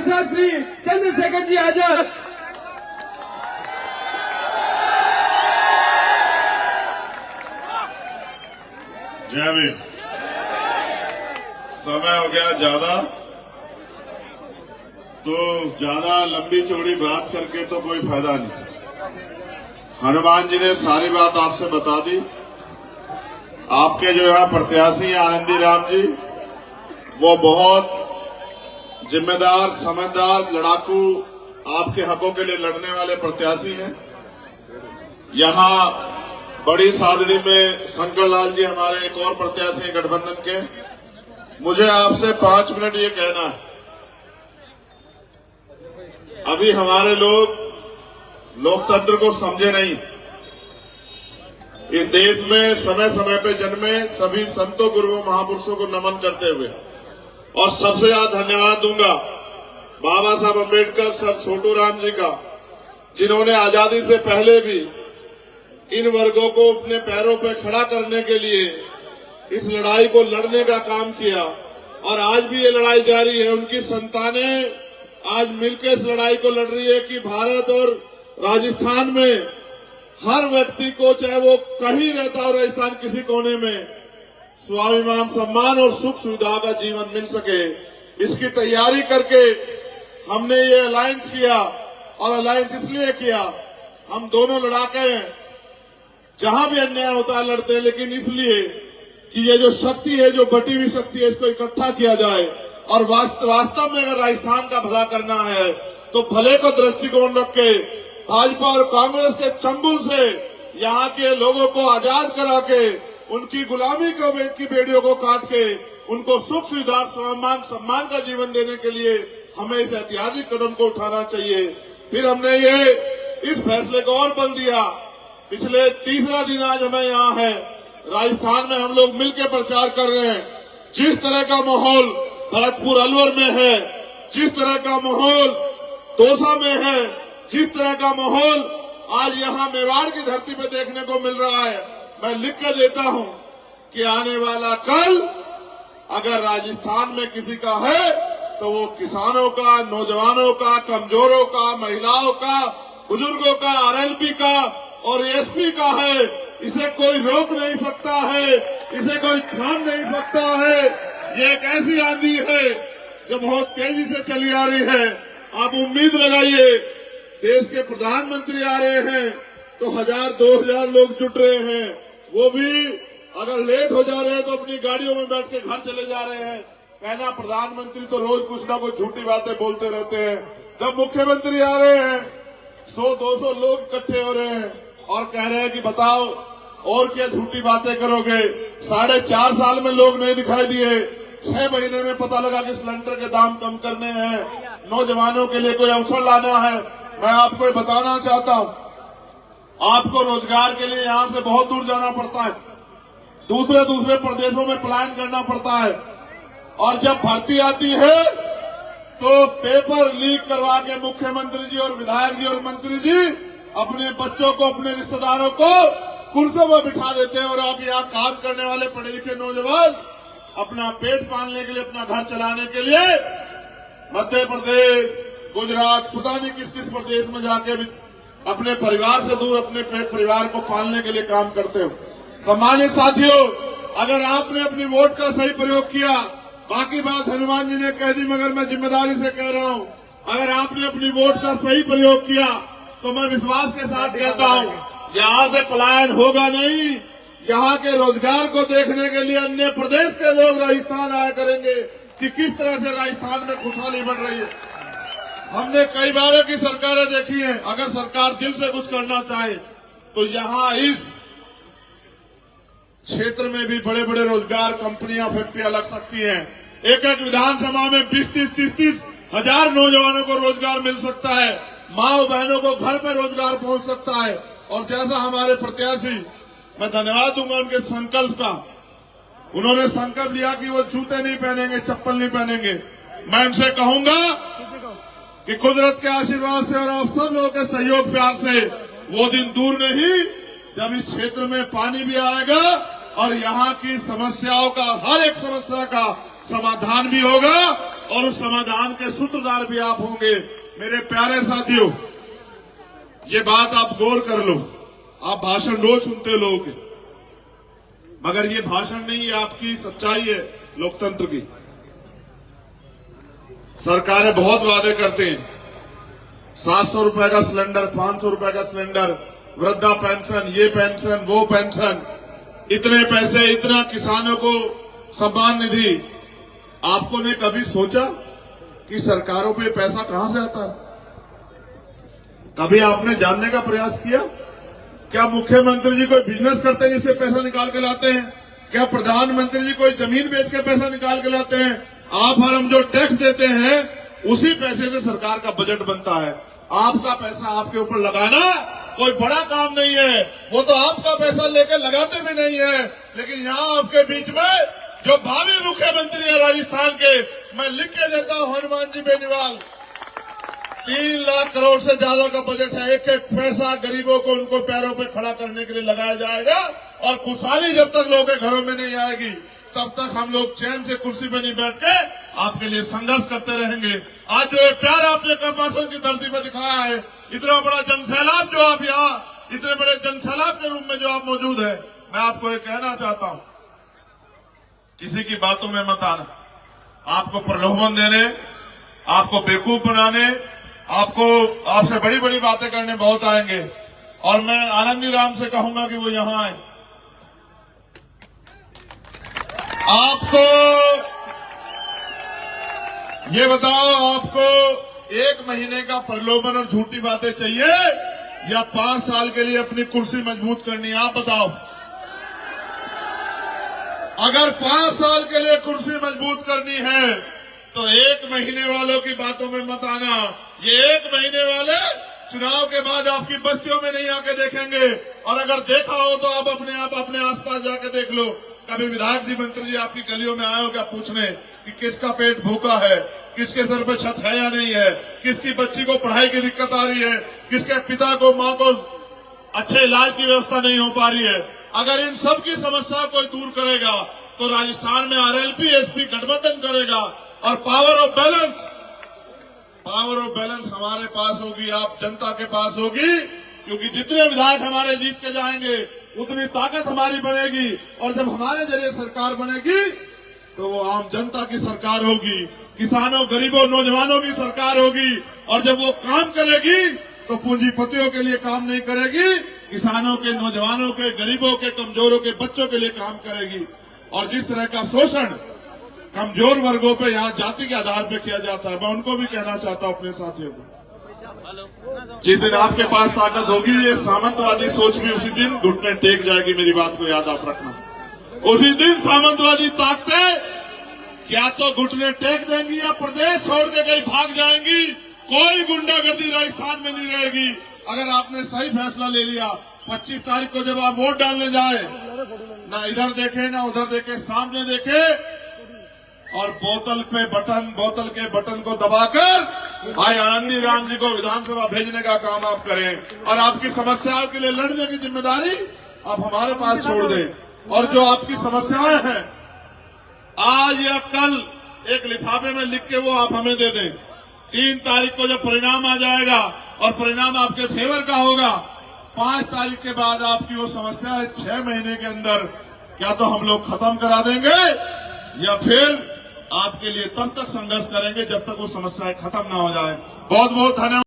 साहब श्री चंद्रशेखर जी आजाद। जय भीम। समय हो गया ज्यादा, तो ज्यादा लंबी चौड़ी बात करके तो कोई फायदा नहीं। हनुमान जी ने सारी बात आपसे बता दी। आपके जो यहाँ प्रत्याशी हैं आनंदी राम जी, वो बहुत जिम्मेदार, समझदार, लड़ाकू, आपके हकों के लिए लड़ने वाले प्रत्याशी हैं। यहाँ बड़ी सादड़ी में शंकर लाल जी हमारे एक और प्रत्याशी हैं गठबंधन के। मुझे आपसे 5 मिनट ये कहना है, अभी हमारे लोग लोकतंत्र को समझे नहीं। इस देश में समय समय पे जन्मे सभी संतों, गुरुओं, महापुरुषों को नमन करते हुए, और सबसे ज्यादा धन्यवाद दूंगा बाबा साहब अम्बेडकर, सर छोटू राम जी का, जिन्होंने आजादी से पहले भी इन वर्गों को अपने पैरों पर खड़ा करने के लिए इस लड़ाई को लड़ने का काम किया, और आज भी ये लड़ाई जारी है। उनकी संतानें आज मिलकर इस लड़ाई को लड़ रही है कि भारत और राजस्थान में हर व्यक्ति को, चाहे वो कहीं रहता हो राजस्थान किसी कोने में, स्वाभिमान, सम्मान और सुख सुविधा का जीवन मिल सके, इसकी तैयारी करके हमने ये अलायंस किया। और अलायंस इसलिए किया, हम दोनों लड़ाके हैं, जहां भी अन्याय होता है लड़ते हैं, लेकिन इसलिए कि ये जो शक्ति है, जो बटी हुई शक्ति है, इसको इकट्ठा किया जाए। और वास्तव में अगर राजस्थान का भला करना है तो भले को दृष्टिकोण रख के भाजपा और कांग्रेस के चंगुल से यहाँ के लोगों को आजाद करा के, उनकी गुलामी की बेड़ियों को काट के, उनको सुख सुविधा, सम्मान का जीवन देने के लिए हमें इस ऐतिहासिक कदम को उठाना चाहिए। फिर हमने ये इस फैसले को और बल दिया। पिछले तीसरा दिन आज हमें यहाँ है, राजस्थान में हम लोग मिलकर प्रचार कर रहे हैं। जिस तरह का माहौल भरतपुर अलवर में है, जिस तरह का माहौल दौसा में है, जिस तरह का माहौल आज यहाँ मेवाड़ की धरती पे देखने को मिल रहा है, मैं लिख कर देता हूँ कि आने वाला कल अगर राजस्थान में किसी का है तो वो किसानों का, नौजवानों का, कमजोरों का, महिलाओं का, बुजुर्गों का, आरएलपी का और एसपी का है। इसे कोई रोक नहीं सकता है, इसे कोई थाम नहीं सकता है। ये एक ऐसी आंधी है जो बहुत तेजी से चली आ रही है। आप उम्मीद लगाइए, देश के प्रधानमंत्री आ रहे हैं तो 1000-2000 लोग जुट रहे हैं, वो भी अगर लेट हो जा रहे हैं तो अपनी गाड़ियों में बैठ के घर चले जा रहे हैं। कहना प्रधानमंत्री तो रोज कुछ ना कुछ झूठी बातें बोलते रहते हैं। जब मुख्यमंत्री आ रहे हैं 100-200 लोग इकट्ठे हो रहे हैं और कह रहे हैं कि बताओ और क्या झूठी बातें करोगे। 4.5 साल में लोग नहीं दिखाई दिए, 6 महीने में पता लगा कि सिलेंडर के दाम कम करने हैं, नौजवानों के लिए कोई अवसर लाना है। मैं आपको बताना चाहता हूं, आपको रोजगार के लिए यहां से बहुत दूर जाना पड़ता है, दूसरे प्रदेशों में पलायन करना पड़ता है, और जब भर्ती आती है तो पेपर लीक करवा के मुख्यमंत्री जी और विधायक जी और मंत्री जी अपने बच्चों को, अपने रिश्तेदारों को कुर्सियों में बिठा देते हैं, और आप यहाँ काम करने वाले पढ़े लिखे नौजवान अपना पेट पालने के लिए, अपना घर चलाने के लिए मध्य प्रदेश, गुजरात, पता नहीं किस किस प्रदेश में जाके भी अपने परिवार से दूर अपने परिवार को पालने के लिए काम करते हो। सम्मानित साथियों, अगर आपने अपनी वोट का सही प्रयोग किया, बाकी बात हनुमान जी ने कह दी, मगर मैं जिम्मेदारी से कह रहा हूं, अगर आपने अपनी वोट का सही प्रयोग किया तो मैं विश्वास के साथ कहता हूं, यहाँ से पलायन होगा नहीं। यहाँ के रोजगार को देखने के लिए अन्य प्रदेश के लोग राजस्थान आया करेंगे कि किस तरह से राजस्थान में खुशहाली बढ़ रही है। हमने कई बार की सरकारें देखी हैं, अगर सरकार दिल से कुछ करना चाहे तो यहाँ इस क्षेत्र में भी बड़े बड़े रोजगार, कंपनियां, फैक्ट्रियां लग सकती हैं। एक विधानसभा में 20-30 हजार नौजवानों को रोजगार मिल सकता है, माँ बहनों को घर पर रोजगार पहुंच सकता है। और जैसा हमारे प्रत्याशी, मैं धन्यवाद दूंगा उनके संकल्प का, उन्होंने संकल्प लिया कि वो जूते नहीं पहनेंगे, चप्पल नहीं पहनेंगे। मैं उनसे कहूंगा कि कुदरत के आशीर्वाद से और आप सब लोगों के सहयोग प्यार से वो दिन दूर नहीं जब इस क्षेत्र में पानी भी आएगा और यहाँ की समस्याओं का, हर एक समस्या का समाधान भी होगा। और उस समाधान के सूत्रधार भी आप होंगे। मेरे प्यारे साथियों, ये बात आप गौर कर लो। आप भाषण रोज सुनते लोग, मगर ये भाषण नहीं, ये आपकी सच्चाई है लोकतंत्र की। सरकारें बहुत वादे करते हैं, 700 रुपए का सिलेंडर, 500 रुपए का सिलेंडर, वृद्धा पेंशन, ये पेंशन, वो पेंशन, इतने पैसे, इतना किसानों को सम्मान निधि। आपको ने कभी सोचा कि सरकारों पे पैसा कहां से आता है? कभी आपने जानने का प्रयास किया? क्या मुख्यमंत्री जी कोई बिजनेस करते हैं जिससे पैसा निकाल के लाते हैं? क्या प्रधानमंत्री जी कोई जमीन बेच के पैसा निकाल के लाते हैं? आप और हम जो टैक्स देते हैं उसी पैसे से सरकार का बजट बनता है। आपका पैसा आपके ऊपर लगाना कोई बड़ा काम नहीं है, वो तो आपका पैसा लेके लगाते भी नहीं है। लेकिन यहाँ आपके बीच में जो भावी मुख्यमंत्री है राजस्थान के, मैं लिख के देता हूं, हनुमान जी बेनीवाल, 3 लाख करोड़ से ज्यादा का बजट है। एक एक पैसा गरीबों को उनको पैरों पे खड़ा करने के लिए लगाया जाएगा। और खुशहाली जब तक लोगों के घरों में नहीं आएगी तब तक हम लोग चैन से कुर्सी पे नहीं बैठ के आपके लिए संघर्ष करते रहेंगे। आज जो ये प्यार आपने करमासन की धरती पर दिखाया है, इतना बड़ा जनसैलाब जो आप यहाँ, इतने बड़े जनसैलाब के रूप में जो आप मौजूद है, मैं आपको ये कहना चाहता हूं, किसी की बातों में मत आना। आपको प्रलोभन देने, आपको बेवकूफ बनाने, आपसे बड़ी बड़ी बातें करने बहुत आएंगे। और मैं आनंदी राम से कहूंगा कि वो यहां आए। आपको ये बताओ, आपको 1 महीने का प्रलोभन और झूठी बातें चाहिए या 5 साल के लिए अपनी कुर्सी मजबूत करनी है? आप बताओ। अगर 5 साल के लिए कुर्सी मजबूत करनी है तो 1 महीने वालों की बातों में मत आना। ये 1 महीने वाले चुनाव के बाद आपकी बस्तियों में नहीं आके देखेंगे। और अगर देखा हो तो आप अपने आसपास जाके देख लो। कभी विधायक जी, मंत्री जी आपकी गलियों में आए हो क्या पूछने कि किसका पेट भूखा है, किसके सर पे छत है या नहीं है, किसकी बच्ची को पढ़ाई की दिक्कत आ रही है, किसके पिता को, माँ को अच्छे इलाज की व्यवस्था नहीं हो पा रही है। अगर इन सब की समस्या कोई दूर करेगा तो राजस्थान में आरएलपी एसपी गठबंधन करेगा और पावर ऑफ बैलेंस हमारे पास होगी, आप जनता के पास होगी। क्योंकि जितने विधायक हमारे जीत के जाएंगे उतनी ताकत हमारी बनेगी। और जब हमारे जरिए सरकार बनेगी तो वो आम जनता की सरकार होगी, किसानों, गरीबों, नौजवानों की सरकार होगी। और जब वो काम करेगी तो पूंजीपतियों के लिए काम नहीं करेगी, किसानों के, नौजवानों के, गरीबों के, कमजोरों के बच्चों के लिए काम करेगी। और जिस तरह का शोषण कमजोर वर्गों पे यहाँ जाति के आधार पे किया जाता है, मैं उनको भी कहना चाहता हूँ अपने साथियों को, जिस दिन आपके पास ताकत होगी, ये सामंतवादी सोच भी उसी दिन घुटने टेक जाएगी। मेरी बात को याद आप रखना। उसी दिन सामंतवादी ताकतें क्या तो घुटने टेक देंगी या प्रदेश छोड़ के कहीं भाग जाएंगी। कोई गुंडागर्दी राजस्थान में नहीं रहेगी। अगर आपने सही फैसला ले लिया, 25 तारीख को जब आप वोट डालने जाए, ना इधर देखे ना उधर देखे, सामने देखे और बोतल के बटन को दबाकर भाई आनंदी राम जी को विधानसभा भेजने का काम आप करें। और आपकी समस्याओं के लिए लड़ने की जिम्मेदारी आप हमारे पास छोड़ दें। और जो आपकी समस्याएं हैं, आज या कल एक लिफाफे में लिख के वो आप हमें दे दें। 3 तारीख को जब परिणाम आ जाएगा और परिणाम आपके फेवर का होगा, 5 तारीख के बाद आपकी वो समस्या है 6 महीने के अंदर क्या तो हम लोग खत्म करा देंगे या फिर आपके लिए तब तक संघर्ष करेंगे जब तक वो समस्याएं खत्म ना हो जाए। बहुत बहुत धन्यवाद।